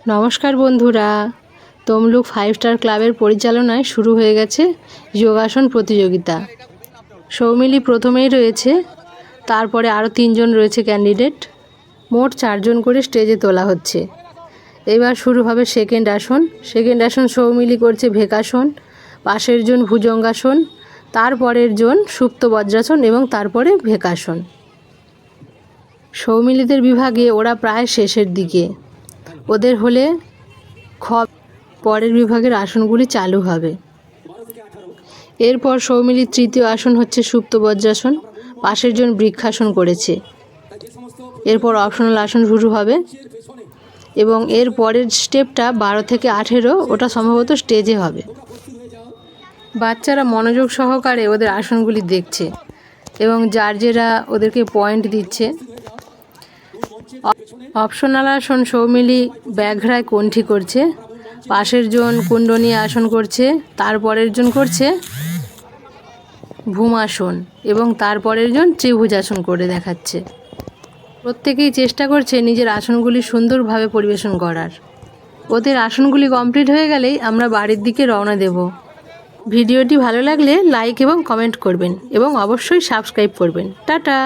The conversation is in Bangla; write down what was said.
নমস্কার বন্ধুরা, তমলুক 5 স্টার ক্লাবের পরিচালনায় শুরু হয়ে গেছে যোগাসন প্রতিযোগিতা। সৌমিলি প্রথমেই রয়েছে, তারপরে আরও 3 জন রয়েছে ক্যান্ডিডেট। মোট 4 জন করে স্টেজে তোলা হচ্ছে। এবার শুরু হবে সেকেন্ড আসন। সৌমিলি করছে ভেকাসন, পাশের জন ভুজঙ্গাসন, তারপরের জন সুপ্ত বজ্রাসন এবং তারপরে ভেকাসন। সৌমিলিদের বিভাগে ওরা প্রায় শেষের দিকে। ওদের হলে পরের বিভাগের আসনগুলি চালু হবে। এরপর সৌমিলির তৃতীয় আসন হচ্ছে সুপ্ত বজ্রাসন, পাশের জন বৃক্ষাসন করেছে। এরপর অপশনাল আসন শুরু হবে এবং এর পরের স্টেপটা 12 থেকে 18 ওটা সম্ভবত স্টেজে হবে। বাচ্চারা মনোযোগ সহকারে ওদের আসনগুলি দেখছে এবং জার্জেরা ওদেরকে পয়েন্ট দিচ্ছে। অপশনাল আসন সৌমিলি ব্যাঘ্রায় কণ্ঠী করছে, পাশের জন কুণ্ডনী আসন করছে, তারপরের জন করছে ভূমাসন এবং তারপরের জন ত্রিভুজাসন করে দেখাচ্ছে। প্রত্যেকেই চেষ্টা করছে নিজের আসনগুলি সুন্দরভাবে পরিবেশন করার। ওদের আসনগুলি কমপ্লিট হয়ে গেলেই আমরা বাড়ির দিকে রওনা দেব। ভিডিওটি ভালো লাগলে লাইক এবং কমেন্ট করবেন এবং অবশ্যই সাবস্ক্রাইব করবেন। টাটা।